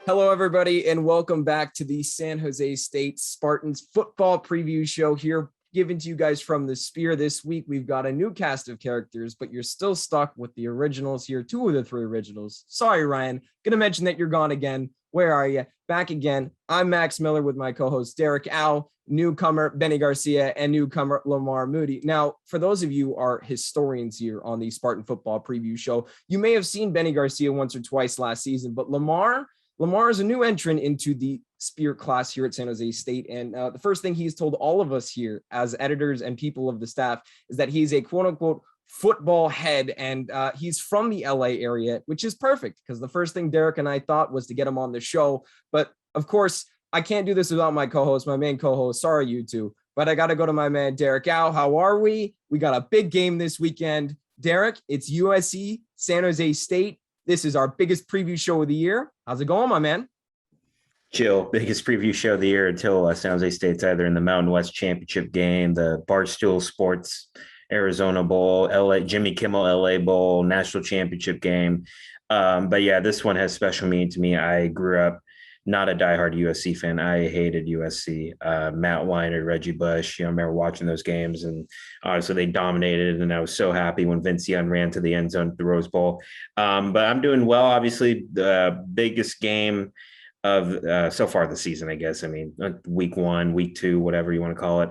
Hello, everybody, and welcome back to the San Jose State Spartans football preview show here, given to you guys from the Spear. This week, we've got a new cast of characters, but you're still stuck with the originals here, two of the three originals. Sorry, Ryan. Gonna mention that you're gone again. Where are you? Back again. I'm Max Miller with my co-host Derrick, newcomer Benny Garcia, and newcomer Lamar Moody. Now, for those of you who are historians here on the Spartan football preview show, you may have seen Benny Garcia once or twice last season, but Lamar is a new entrant into the Spear class here at San Jose State. And the first thing he's told all of us here as editors and people of the staff is that he's a quote unquote football head. And he's from the LA area, which is perfect because the first thing Derrick and I thought was to get him on the show. But of course, I can't do this without my co-host, my main co-host. Sorry, you two, but I got to go to my man, Derrick. How are we? We got a big game this weekend. Derrick, it's USC, San Jose State. This is our biggest preview show of the year. How's it going, my man? Chill. Biggest preview show of the year until San Jose State's either in the Mountain West Championship game, the Barstool Sports Arizona Bowl, LA Jimmy Kimmel LA Bowl, National Championship game. But yeah, this one has special meaning to me. I grew up not a diehard USC fan. I hated USC. Matt Weiner, Reggie Bush. I remember watching those games, and so they dominated. And I was so happy when Vince Young ran to the end zone at the Rose Bowl. But I'm doing well. Obviously, the biggest game of so far this season, I guess. I mean, week 1, week 2, whatever you want to call it.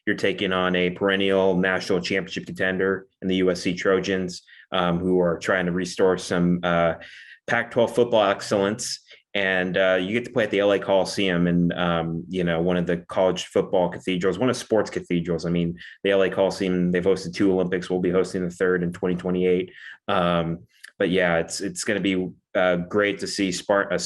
You're taking on a perennial national championship contender in the USC Trojans, who are trying to restore some Pac-12 football excellence. And you get to play at the LA Coliseum and, one of the college football cathedrals, one of sports cathedrals. I mean, the LA Coliseum, they've hosted 2 Olympics. We'll be hosting the 3rd in 2028. But yeah, it's going to be great to see the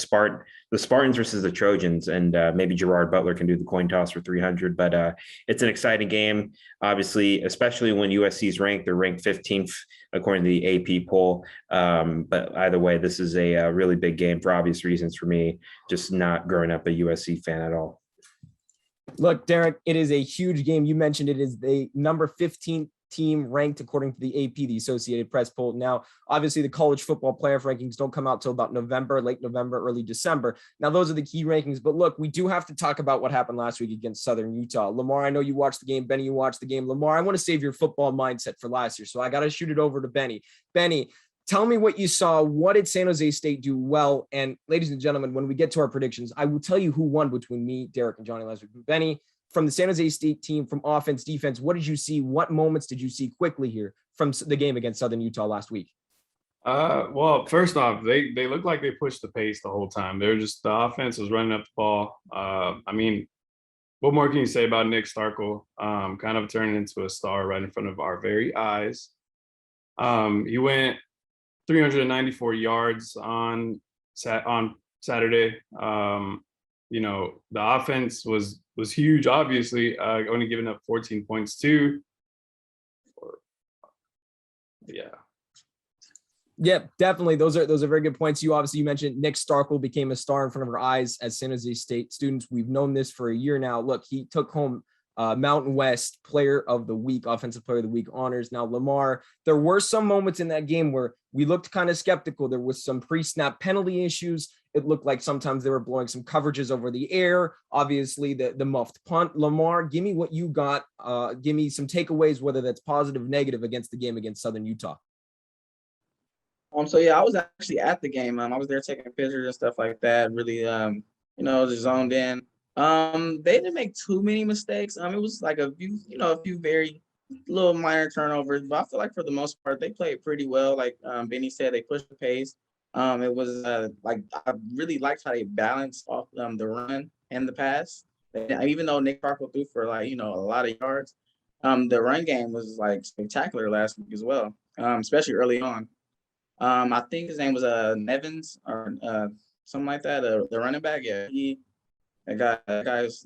Spartans versus the Trojans, and maybe Gerard Butler can do the coin toss for 300. But it's an exciting game, obviously, especially when USC is ranked. They're ranked 15th according to the AP poll. But either way, this is a really big game for obvious reasons for me, just not growing up a USC fan at all. Look, Derrick, it is a huge game. You mentioned it is the number 15 team ranked according to the AP, the Associated Press poll. Now, obviously, the college football playoff rankings don't come out till about November, late November, early December. Now, those are the key rankings. But look, we do have to talk about what happened last week against Southern Utah. Lamar, I know you watched the game. Benny, you watched the game. Lamar, I want to save your football mindset for last year, so I got to shoot it over to Benny. Benny, tell me what you saw. What did San Jose State do well? And ladies and gentlemen, when we get to our predictions, I will tell you who won between me, Derrick, and Johnny last week. Benny, from the San Jose State team, from offense, defense, what did you see? What moments did you see quickly here from the game against Southern Utah last week? Well, first off, they looked like they pushed the pace the whole time. The offense was running up the ball. I mean, what more can you say about Nick Starkel? Kind of turning into a star right in front of our very eyes. He went 394 yards on Saturday. The offense was huge, obviously, only giving up 14 points too. Yeah, definitely. Those are very good points. You mentioned Nick Starkel became a star in front of our eyes as San Jose State students. We've known this for a year now. Look, he took home Mountain West Player of the Week, Offensive Player of the Week honors. Now, Lamar, there were some moments in that game where we looked kind of skeptical. There was some pre-snap penalty issues. It looked like sometimes they were blowing some coverages over the air. Obviously, the muffed punt. Lamar, give me what you got. Give me some takeaways, whether that's positive, negative, against the game against Southern Utah. So yeah, I was actually at the game. I was there taking pictures and stuff like that. Really, just zoned in. They didn't make too many mistakes. It was like a few very little minor turnovers, but I feel like for the most part they played pretty well. Like Benny said, they pushed the pace. It was I really liked how they balanced off the run and the pass. Even though Nick Starkel threw for a lot of yards, the run game was like spectacular last week as well, especially early on. I think his name was Nevins or something like that. The running back, yeah, that guy's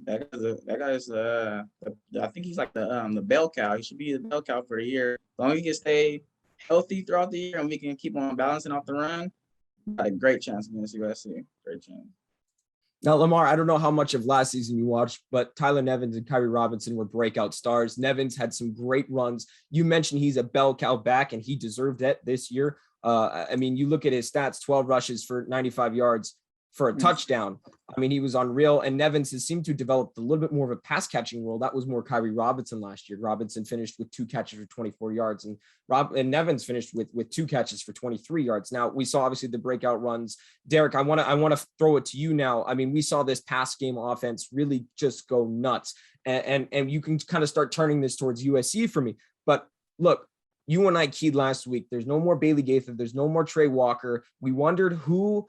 I think he's like the bell cow. He should be the bell cow for a year. As long as he can stay healthy throughout the year and we can keep on balancing off the run, got a great chance against USC. Great chance. Now, Lamar, I don't know how much of last season you watched, but Tyler Nevins and Kyrie Robinson were breakout stars. Nevins had some great runs. You mentioned he's a bell cow back, and he deserved it this year. You look at his stats, 12 rushes for 95 yards. for a touchdown. I mean, he was unreal. And Nevins has seemed to develop a little bit more of a pass catching role. That was more Kyrie Robinson last year. Robinson finished with 2 catches for 24 yards, and Nevins finished with 2 catches for 23 yards. Now we saw obviously the breakout runs. Derrick, I want to throw it to you now. I mean, we saw this pass game offense really just go nuts, and you can kind of start turning this towards USC for me. But look, you and I keyed last week. There's no more Bailey Gaither. There's no more Trey Walker. We wondered who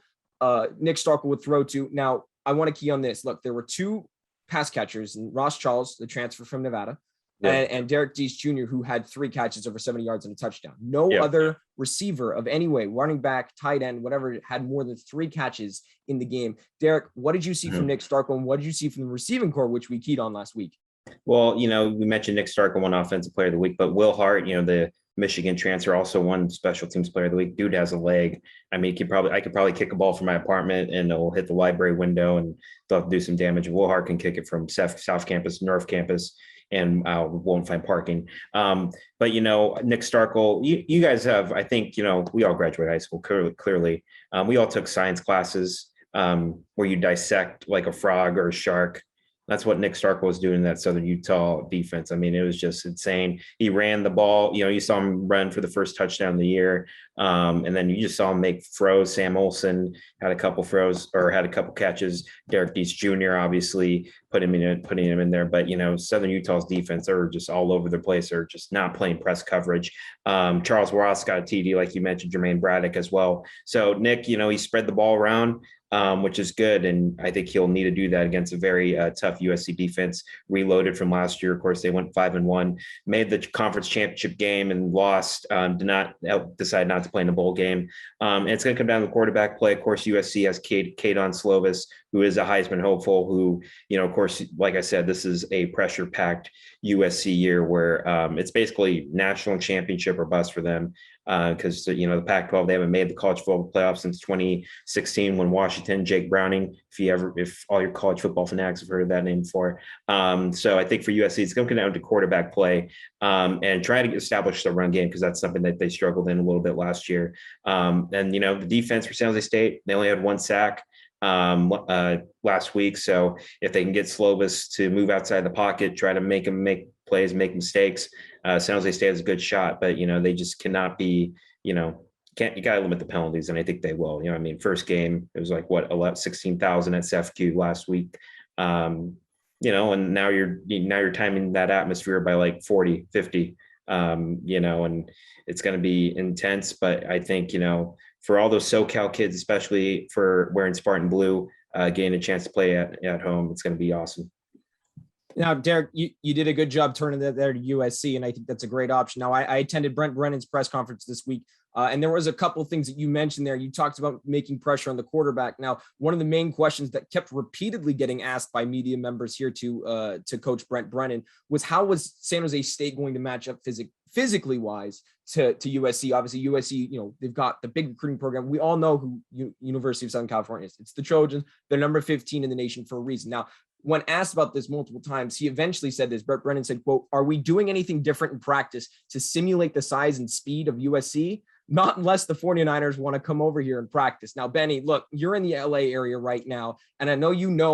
Nick Starkel would throw to. Now, I want to key on this. Look, there were 2 pass catchers, and Ross Charles, the transfer from Nevada, and Derrick Deese Jr., who had 3 catches over 70 yards and a touchdown. No other receiver of any way, running back, tight end, whatever, had more than 3 catches in the game. Derrick, what did you see from Nick Starkel, and what did you see from the receiving corps, which we keyed on last week? Well, we mentioned Nick Starkel won Offensive Player of the Week, but Will Hart, the Michigan transfer, also won Special Teams Player of the Week. Dude has a leg. I mean, I could probably kick a ball from my apartment and it'll hit the library window and they'll have to do some damage. Will Hart can kick it from South Campus, North Campus, and won't find parking. But Nick Starkel, you guys have, I think, we all graduated high school clearly. We all took science classes where you dissect like a frog or a shark. That's what Nick Starkel was doing in that Southern Utah defense. I mean, it was just insane. He ran the ball. You saw him run for the first touchdown of the year. And then you just saw him make throws. Sam Olsen had a couple throws or had a couple catches. Derrick Deese Jr. obviously putting him in there. But, Southern Utah's defense are just all over the place. They're just not playing press coverage. Charles Ross got a TD, like you mentioned, Jermaine Braddock as well. So Nick, he spread the ball around. Which is good. And I think he'll need to do that against a very tough USC defense, reloaded from last year. Of course, they went 5-1, made the conference championship game and lost, decide not to play in the bowl game. And it's going to come down to the quarterback play. Of course, USC has Kaidon Slovis, who is a Heisman hopeful, who, of course, like I said, this is a pressure-packed USC year where it's basically national championship or bust for them. Because the Pac-12, they haven't made the college football playoff since 2016 when Washington, Jake Browning, if all your college football fanatics have heard of that name before. So I think for USC, it's going to come down to quarterback play and try to establish the run game, because that's something that they struggled in a little bit last year. And the defense for San Jose State, they only had 1 sack last week. So if they can get Slovis to move outside the pocket, try to make him make plays, make mistakes, San Jose State has a good shot, but they just cannot be, you got to limit the penalties, and I think they will. First game it was like 16,000 at CFQ last week, and now you're timing that atmosphere by like 40, 50, and it's going to be intense. But I think for all those SoCal kids, especially for wearing Spartan blue, getting a chance to play at home, it's going to be awesome. Now, Derrick, you did a good job turning that there to USC, and I think that's a great option. Now, I attended Brent Brennan's press conference this week, and there was a couple of things that you mentioned there. You talked about making pressure on the quarterback. Now, one of the main questions that kept repeatedly getting asked by media members here to Coach Brent Brennan was, how was San Jose State going to match up physically wise to USC? Obviously, USC, they've got the big recruiting program. We all know who University of Southern California is. It's the Trojans. They're number 15 in the nation for a reason. Now, when asked about this multiple times, he eventually said this. Brent Brennan said, quote, "Are we doing anything different in practice to simulate the size and speed of USC? Not unless the 49ers want to come over here and practice." Now, Benny, look, you're in the LA area right now, and I know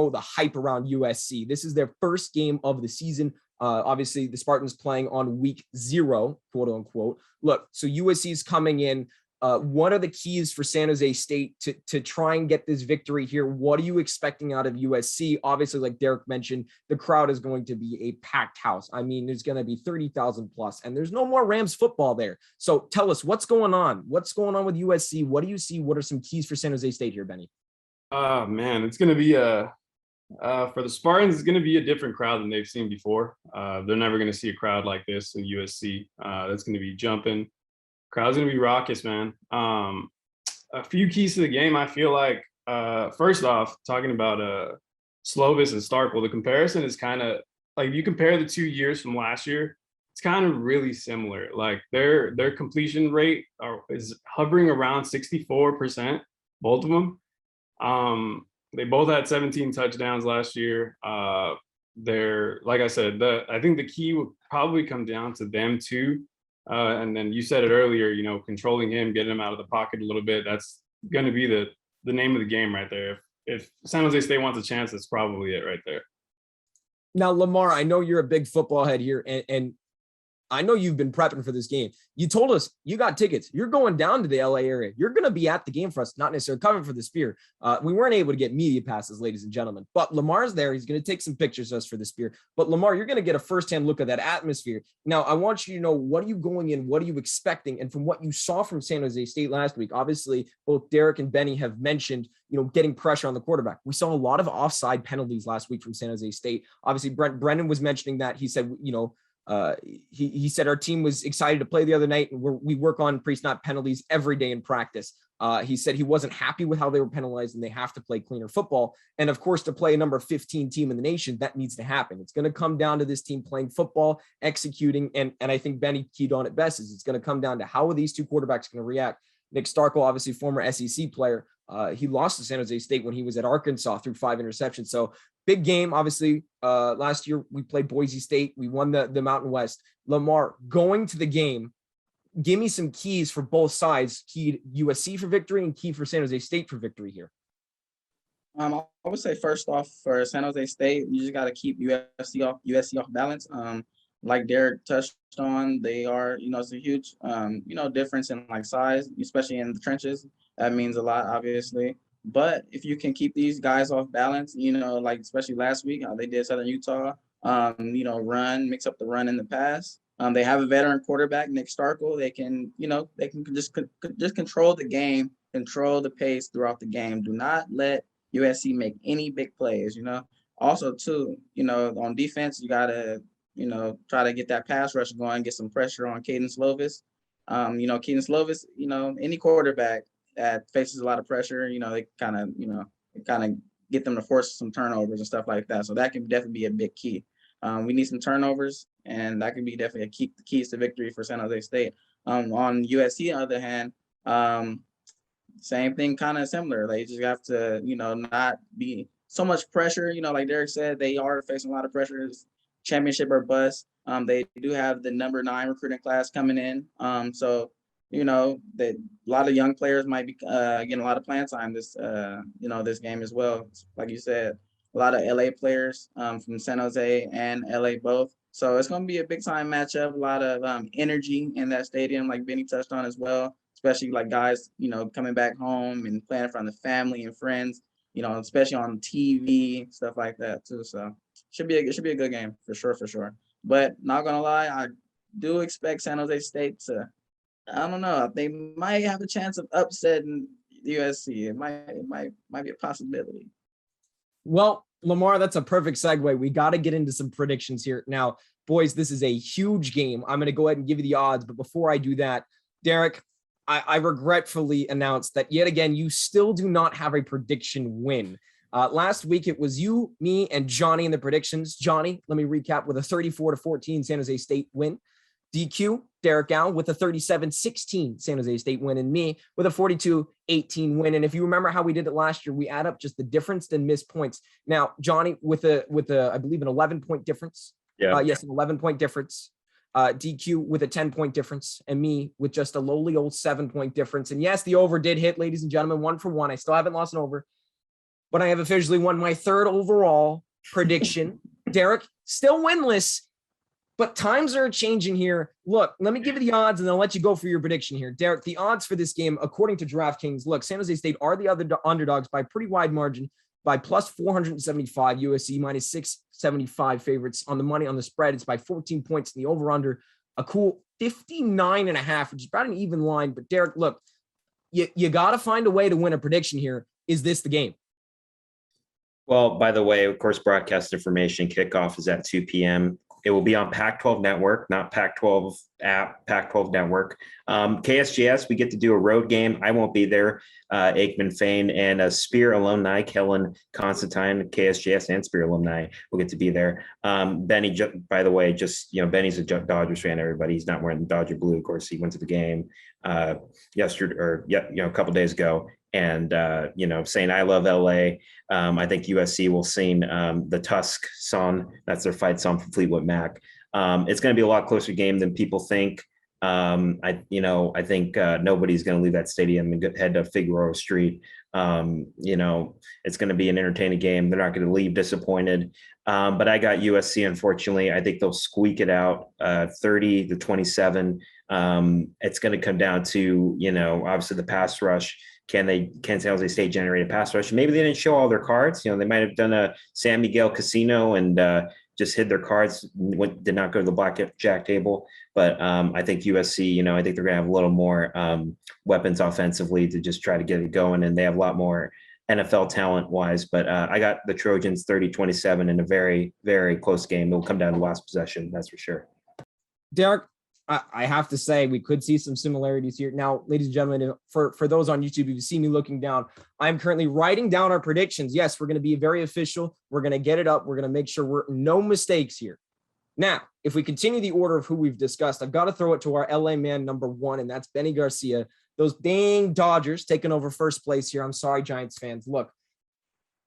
the hype around USC. This is their first game of the season. Obviously, the Spartans playing on week 0, quote unquote. Look, so USC is coming in. What are the keys for San Jose State to try and get this victory here? What are you expecting out of USC? Obviously, like Derrick mentioned, the crowd is going to be a packed house. I mean, there's going to be 30,000 plus, and there's no more Rams football there. So tell us, what's going on? What's going on with USC? What do you see? What are some keys for San Jose State here, Benny? Man, it's going to be for the Spartans, it's going to be a different crowd than they've seen before. They're never going to see a crowd like this in USC. That's going to be jumping. Crowd's going to be raucous, man. A few keys to the game, I feel like. First off, talking about Slovis and Starkel, the comparison is kind of like, if you compare the 2 years from last year, it's kind of really similar. Like their completion rate is hovering around 64%, both of them. They both had 17 touchdowns last year. They're, like I said, I think the key would probably come down to them too. And then you said it earlier, controlling him, getting him out of the pocket a little bit. That's going to be the name of the game right there. if San Jose State wants a chance, that's probably it right there. Now, Lamar, I know you're a big football head here, and I know you've been prepping for this game. You told us you got tickets. You're going down to the LA area. You're going to be at the game for us, not necessarily covering for the Spear. We weren't able to get media passes, ladies and gentlemen, but Lamar's there. He's going to take some pictures of us for the Spear. But Lamar, you're going to get a firsthand look at that atmosphere. Now, I want you to know, what are you going in? What are you expecting? And from what you saw from San Jose State last week, obviously both Derrick and Benny have mentioned, getting pressure on the quarterback. We saw a lot of offside penalties last week from San Jose State. Obviously, Brendan was mentioning that. He said, he said our team was excited to play the other night, and we work on pre-snap penalties every day in practice. He said he wasn't happy with how they were penalized, and they have to play cleaner football. And of course, to play a number 15 team in the nation, that needs to happen. It's going to come down to this team playing football, executing, and I think Benny keyed on it best, is it's going to come down to how are these two quarterbacks going to react. Nick Starkel, obviously former SEC player, he lost to San Jose State when he was at Arkansas through 5 interceptions. So big game, obviously. Last year we played Boise State. We won the Mountain West. Lamar, going to the game, give me some keys for both sides. Key USC for victory and key for San Jose State for victory here. I would say first off for San Jose State, you just got to keep USC off balance. Like Derrick touched on, they are, it's a huge, difference in like size, especially in the trenches. That means a lot, obviously. But if you can keep these guys off balance, like especially last week, how they did Southern Utah, mix up the run and the pass. They have a veteran quarterback, Nick Starkel. They can just control the game, control the pace throughout the game. Do not let USC make any big plays, Also, too, on defense, you got to, try to get that pass rush going, get some pressure on Caden Slovis. Caden Slovis, any quarterback that faces a lot of pressure, they kind of get them to force some turnovers and stuff like that. So that can definitely be a big key. We need some turnovers, and that can be definitely the keys to victory for San Jose State. On USC, on the other hand, same thing, kind of similar. They just have to, not be so much pressure. Like Derrick said, they are facing a lot of pressure. Championship or bust. They do have the number 9 recruiting class coming in. So that a lot of young players might be getting a lot of playing time this game as well. Like you said, a lot of LA players from San Jose and LA both. So it's going to be a big time matchup. A lot of energy in that stadium, like Benny touched on as well. Especially like guys, coming back home and playing in front of the family and friends. Especially on TV, stuff like that too. So it should be a good game for sure. But not gonna lie, I do expect San Jose State to, I don't know, they might have a chance of upsetting USC. It might be a possibility. Well, Lamar, that's a perfect segue. We got to get into some predictions here. Now, boys, this is a huge game. I'm going to go ahead and give you the odds. But before I do that, Derrick, I regretfully announced that yet again, you still do not have a prediction win. Last week, it was you, me, and Johnny in the predictions. Johnny, let me recap, with a 34-14 San Jose State win. DQ, Derrick Al, with a 37-16 San Jose State win, and me with a 42-18 win. And if you remember how we did it last year, we add up just the difference in missed points. Now, Johnny with a I believe an 11-point difference. Yeah. Yes, an 11-point difference. DQ with a 10-point difference, and me with just a lowly old 7-point difference. And yes, the over did hit, ladies and gentlemen, 1 for 1. I still haven't lost an over, but I have officially won my 3rd overall prediction. Derrick, still winless, but times are changing here. Look, let me give you the odds, and then I'll let you go for your prediction here. Derrick, the odds for this game, according to DraftKings, look, San Jose State are the other underdogs by a pretty wide margin, by plus 475, USC minus 675 favorites on the money. On the spread, it's by 14 points, in the over-under, a cool 59.5, which is about an even line. But Derrick, look, you got to find a way to win a prediction here. Is this the game? Well, by the way, of course, broadcast information, kickoff is at 2 p.m. It will be on Pac-12 Network, not Pac-12 app, Pac-12 Network. KSJS, we get to do a road game. I won't be there. Aikman Fain and Spear alumni, Kellen Constantine, KSJS and Spear alumni will get to be there. Benny, by the way, Benny's a Dodgers fan, everybody. He's not wearing the Dodger blue. Of course, he went to the game yesterday, or a couple days ago. And, saying I love LA. I think USC will sing the Tusk song. That's their fight song from Fleetwood Mac. It's going to be a lot closer game than people think. I think nobody's going to leave that stadium and head to Figueroa Street It's going to be an entertaining game. They're not going to leave disappointed. But I got USC, unfortunately. I think they'll squeak it out 30-27. It's going to come down to, obviously the pass rush. Can San Jose State generate a pass rush? Maybe they didn't show all their cards. They might have done a San Miguel casino and just hid their cards, did not go to the blackjack table. But I think USC, I think they're going to have a little more weapons offensively to just try to get it going. And they have a lot more NFL talent wise. But I got the Trojans 30-27 in a very, very close game. It'll come down to last possession. That's for sure. Derrick, I have to say we could see some similarities here. Now, ladies and gentlemen, for those on YouTube, if you see me looking down, I'm currently writing down our predictions. Yes, we're going to be very official. We're going to get it up. We're going to make sure we're no mistakes here. Now, if we continue the order of who we've discussed, I've got to throw it to our LA man number one, and that's Benny Garcia. Those dang Dodgers taking over first place here. I'm sorry, Giants fans. Look,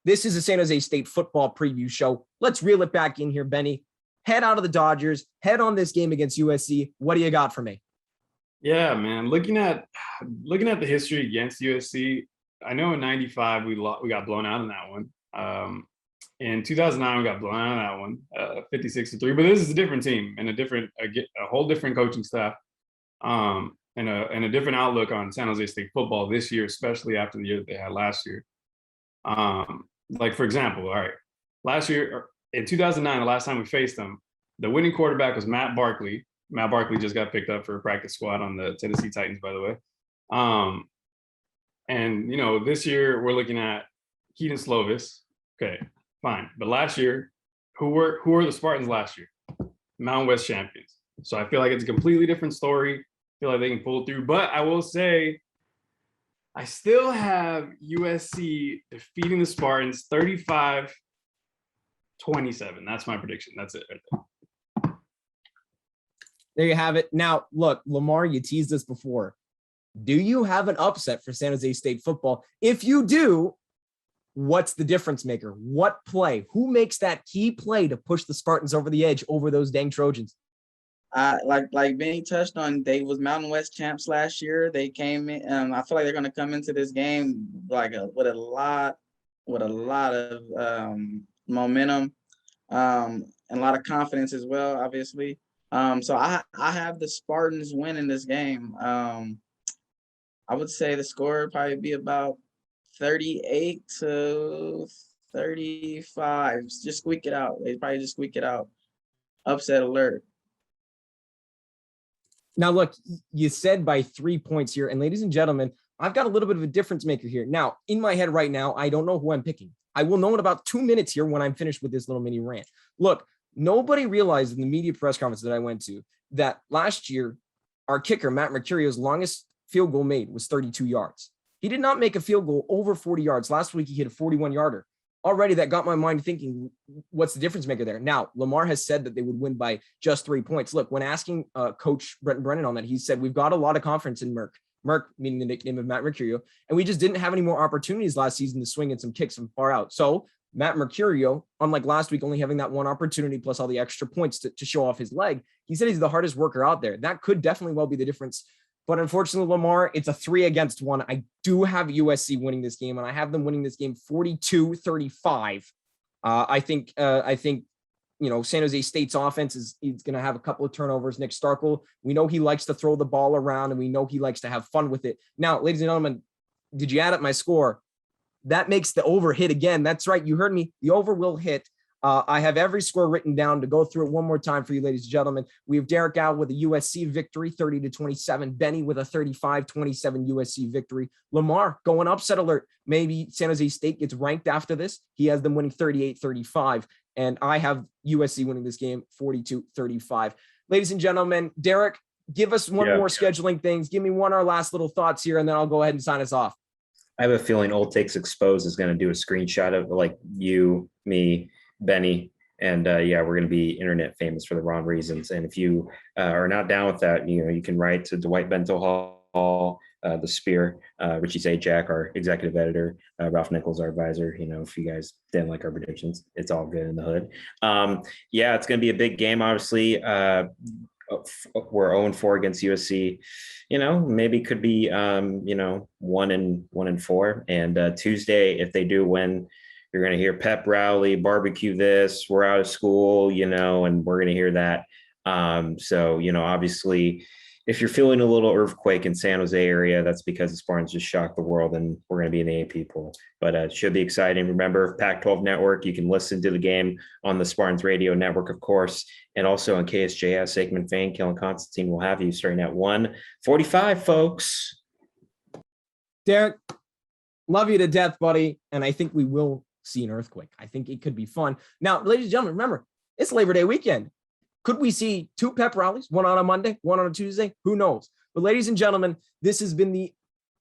this is a San Jose State football preview show. Let's reel it back in here, Benny. Head out of the Dodgers, head on this game against USC. What do you got for me? Yeah, man. Looking at the history against USC, I know in '95 we got blown out in that one. In 2009 we got blown out in that one, 56-3. But this is a different team and a whole different coaching staff, and a different outlook on San Jose State football this year, especially after the year that they had last year. Like for example, all right, last year. In 2009, the last time we faced them, the winning quarterback was Matt Barkley. Matt Barkley just got picked up for a practice squad on the Tennessee Titans, by the way. And, this year we're looking at Keaton Slovis. Okay, fine. But last year, who were the Spartans last year? Mountain West champions. So I feel like it's a completely different story. I feel like they can pull through. But I will say, I still have USC defeating the Spartans 35-27. That's my prediction. That's it right there. There you have it. Now, look, Lamar, you teased us before. Do you have an upset for San Jose State football? If you do, what's the difference maker? What play? Who makes that key play to push the Spartans over the edge over those dang Trojans? Like Benny touched on, they was Mountain West champs last year. They came in. I feel like they're going to come into this game with a lot of momentum, and a lot of confidence as well, obviously. So I have the Spartans winning this game. I would say the score would probably be about 38-35. Just squeak it out. They probably just squeak it out. Upset alert. Now, look, you said by 3 points here. And ladies and gentlemen, I've got a little bit of a difference maker here. Now, in my head right now, I don't know who I'm picking. I will know in about 2 minutes here when I'm finished with this little mini rant. Look, nobody realized in the media press conference that I went to that last year, our kicker, Matt Mercurio's longest field goal made was 32 yards. He did not make a field goal over 40 yards. Last week, he hit a 41-yarder. Already that got my mind thinking, what's the difference maker there? Now, Lamar has said that they would win by just 3 points. Look, when asking Coach Brent Brennan on that, he said, we've got a lot of confidence in Merc, meaning the nickname of Matt Mercurio, and we just didn't have any more opportunities last season to swing at some kicks from far out. So Matt Mercurio, unlike last week, only having that one opportunity plus all the extra points to show off his leg, he said he's the hardest worker out there. That could definitely well be the difference. But unfortunately, Lamar, it's a 3-against-1. I do have USC winning this game, and I have them winning this game 42-35. I think San Jose State's offense is going to have a couple of turnovers. Nick Starkel, we know he likes to throw the ball around, and we know he likes to have fun with it. Now, ladies and gentlemen, did you add up my score? That makes the over hit again. That's right. You heard me. The over will hit. I have every score written down to go through it one more time for you, ladies and gentlemen. We have Derrick out with a USC victory, 30-27. Benny with a 35-27 USC victory. Lamar going upset alert. Maybe San Jose State gets ranked after this. He has them winning 38-35. And I have USC winning this game 42-35. Ladies and gentlemen, Derrick, give us one more scheduling things. Give me our last little thoughts here, and then I'll go ahead and sign us off. I have a feeling Old Takes Exposed is going to do a screenshot of like you, me, Benny, and we're going to be internet famous for the wrong reasons. And if you are not down with that, you can write to Dwight Bento Hall, the Spear, Richie Zajac, our executive editor, Ralph Nichols, our advisor. If you guys didn't like our predictions, it's all good in the hood. It's going to be a big game, obviously. we're 0-4 against USC. Maybe could be 1-4. And Tuesday, if they do win, you're going to hear pep rally, barbecue this, we're out of school, and we're going to hear that. So, obviously, if you're feeling a little earthquake in San Jose area, that's because the Spartans just shocked the world, and we're going to be in the AP pool. But it should be exciting. Remember, Pac-12 Network, you can listen to the game on the Spartans Radio Network, of course, and also on KSJS. Aikman Fain, Kellen Constantine will have you starting at 1:45, folks. Derrick, love you to death, buddy. And I think we will see an earthquake. I think it could be fun. Now, ladies and gentlemen, remember, it's Labor Day weekend. Could we see 2 pep rallies, one on a Monday, one on a Tuesday? Who knows? But ladies and gentlemen, this has been the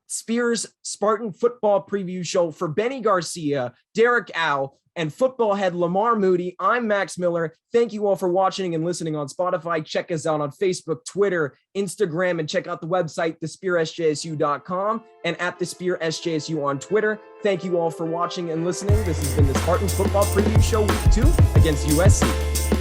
Spears Spartan Football Preview Show for Benny Garcia, Derrick Ow, and football head Lamar Moody. I'm Max Miller. Thank you all for watching and listening on Spotify. Check us out on Facebook, Twitter, Instagram, and check out the website, thespearsjsu.com, and at thespearsjsu on Twitter. Thank you all for watching and listening. This has been the Spartans Football Preview Show Week 2 against USC.